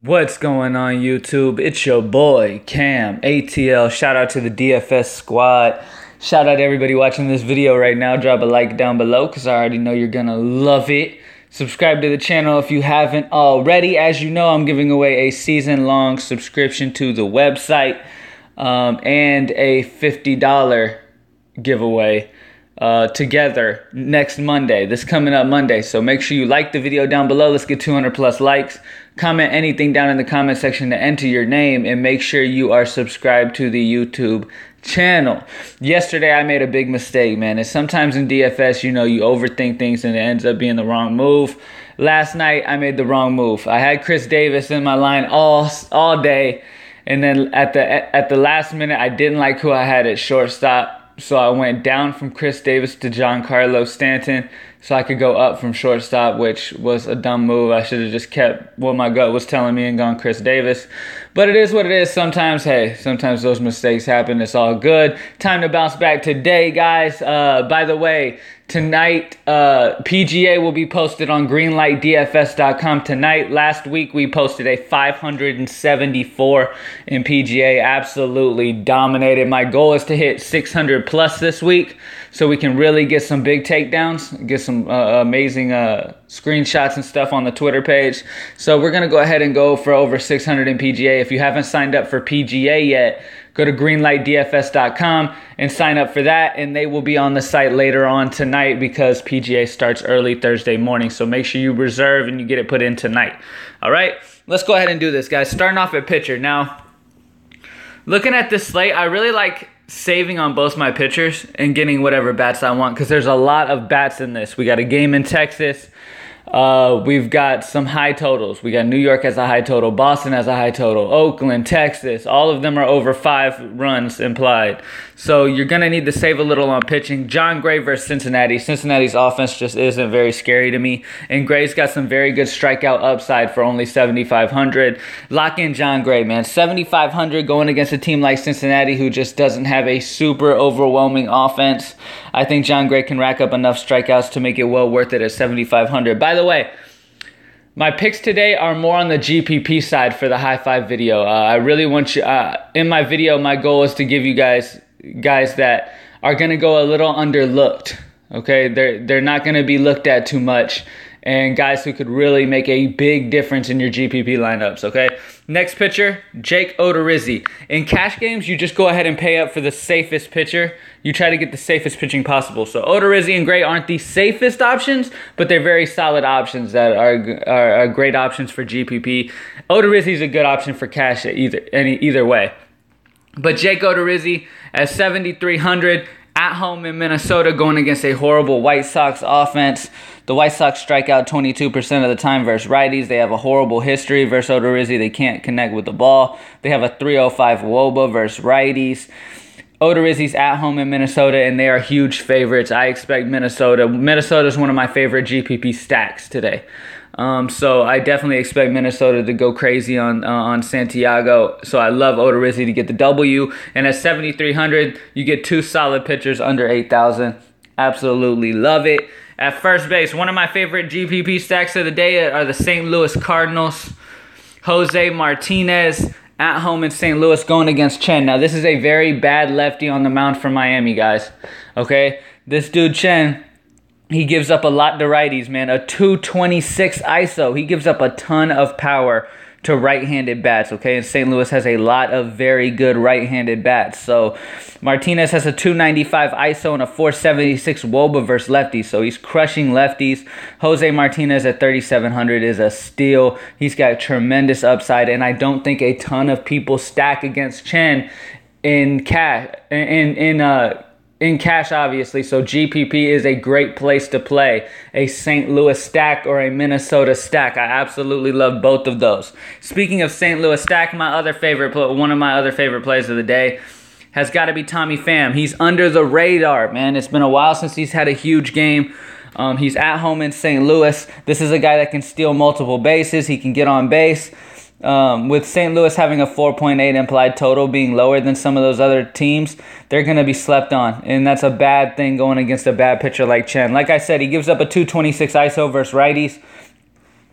What's going on YouTube? It's your boy Cam ATL. Shout out to the DFS squad. Shout out to everybody watching this video right now. Drop a like down below because I already know you're gonna love it. Subscribe to the channel if you haven't already. As you know, I'm giving away a season-long subscription to the website and a $50 giveaway together next Monday, this coming up Monday. So make sure you like the video down below. Let's get 200 plus likes. Comment anything down in the comment section to enter your name, and make sure you are subscribed to the YouTube channel. Yesterday I made a big mistake, man. And sometimes in DFS, you know, you overthink things and it ends up being the wrong move. Last night I made the wrong move. I had Chris Davis in my line all day, and then at the last minute I didn't like who I had at shortstop. So I went down from Chris Davis to Giancarlo Stanton so I could go up from shortstop, which was a dumb move. I should have just kept what my gut was telling me and gone Chris Davis. But it is what it is. Sometimes, hey, sometimes those mistakes happen. It's all good. Time to bounce back today, guys. By the way, tonight, PGA will be posted on greenlightdfs.com tonight. Last week, we posted a 574 in PGA. Absolutely dominated. My goal is to hit 600 plus this week so we can really get some big takedowns, get some amazing screenshots and stuff on the Twitter page. So we're going to go ahead and go for over 600 in PGA. If you haven't signed up for PGA yet, go to greenlightdfs.com and sign up for that, and they will be on the site later on tonight because PGA starts early Thursday morning. So make sure you reserve and you get it put in tonight. All right, let's go ahead and do this, guys. Starting off at pitcher. Now, looking at this slate, I really like saving on both my pitchers and getting whatever bats I want because there's a lot of bats in this. We got a game in Texas. We've got some high totals. We got New York as a high total, Boston as a high total, Oakland, Texas. All of them are over 5 runs implied. So you're going to need to save a little on pitching. John Gray versus Cincinnati. Cincinnati's offense just isn't very scary to me. And Gray's got some very good strikeout upside for only 7,500. Lock in John Gray, man. 7,500 going against a team like Cincinnati who just doesn't have a super overwhelming offense. I think John Gray can rack up enough strikeouts to make it well worth it at 7,500. By the way, my picks today are more on the GPP side for the high five video. I really want you, in my video, my goal is to give you guys that are going to go a little underlooked. Okay, they're not going to be looked at too much, and guys who could really make a big difference in your GPP lineups, okay? Next pitcher, Jake Odorizzi. In cash games, you just go ahead and pay up for the safest pitcher. You try to get the safest pitching possible. So Odorizzi and Gray aren't the safest options, but they're very solid options that are great options for GPP. Odorizzi is a good option for cash either way. But Jake Odorizzi at 7,300 at home in Minnesota going against a horrible White Sox offense. The White Sox strike out 22% of the time versus righties. They have a horrible history versus Odorizzi. They can't connect with the ball. They have a 305 WOBA versus righties. Odorizzi's at home in Minnesota, and they are huge favorites. I expect Minnesota. Minnesota is one of my favorite GPP stacks today. So I definitely expect Minnesota to go crazy on Santiago. So I love Odorizzi to get the W. And at 7,300, you get 2 solid pitchers under 8,000. Absolutely love it. At first base, one of my favorite GPP stacks of the day are the St. Louis Cardinals. Jose Martinez at home in St. Louis going against Chen. Now, this is a very bad lefty on the mound for Miami, guys. Okay? This dude, Chen, he gives up a lot to righties, man. A 226 ISO. He gives up a ton of power to right-handed bats, okay? And St. Louis has a lot of very good right-handed bats. So Martinez has a 295 ISO and a 476 WOBA versus lefties. So he's crushing lefties. Jose Martinez at 3,700 is a steal. He's got tremendous upside, and I don't think a ton of people stack against Chen in cash. In cash, obviously, so GPP is a great place to play. A St. Louis stack or a Minnesota stack. I absolutely love both of those. Speaking of St. Louis stack, one of my other favorite plays of the day has got to be Tommy Pham. He's under the radar, man. It's been a while since he's had a huge game. He's at home in St. Louis. This is a guy that can steal multiple bases. He can get on base. With St. Louis having a 4.8 implied total being lower than some of those other teams, they're going to be slept on. And that's a bad thing going against a bad pitcher like Chen. Like I said, he gives up a 226 ISO versus righties.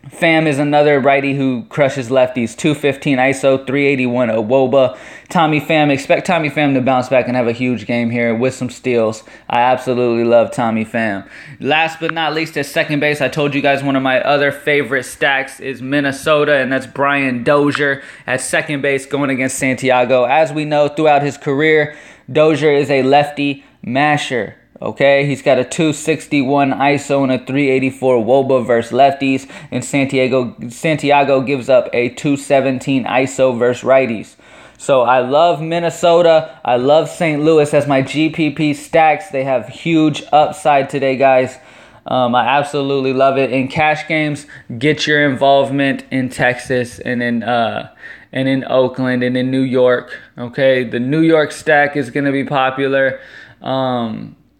Fam is another righty who crushes lefties. 215 ISO, 381 Awoba. Tommy Pham, expect Tommy Pham to bounce back and have a huge game here with some steals. I absolutely love Tommy Pham. Last but not least, at second base, I told you guys one of my other favorite stacks is Minnesota, and that's Brian Dozier at second base going against Santiago. As we know, throughout his career, Dozier is a lefty masher. Okay, he's got a 261 ISO and a 384 WOBA versus lefties, and Santiago gives up a 217 ISO versus righties. So I love Minnesota. I love St. Louis as my GPP stacks. They have huge upside today, guys. I absolutely love it. In cash games, get your involvement in Texas and in Oakland and in New York. Okay, the New York stack is going to be popular.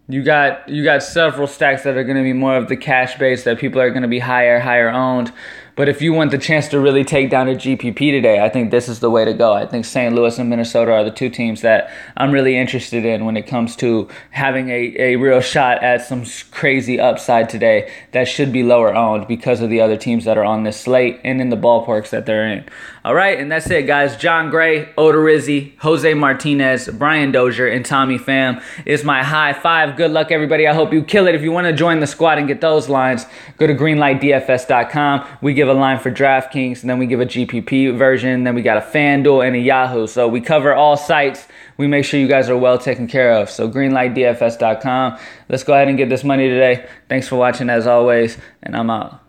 You got several stacks that are going to be more of the cash base that people are going to be higher owned. But if you want the chance to really take down a GPP today, I think this is the way to go. I think St. Louis and Minnesota are the two teams that I'm really interested in when it comes to having a real shot at some crazy upside today that should be lower owned because of the other teams that are on this slate and in the ballparks that they're in. All right, and that's it, guys. John Gray, Odorizzi, Jose Martinez, Brian Dozier, and Tommy Pham is my high five. Good luck, everybody. I hope you kill it. If you want to join the squad and get those lines, go to greenlightdfs.com. We give a line for DraftKings, and then we give a GPP version, then we got a FanDuel and a Yahoo. So we cover all sites. We make sure you guys are well taken care of. So greenlightdfs.com. Let's go ahead and get this money today. Thanks for watching as always, and I'm out.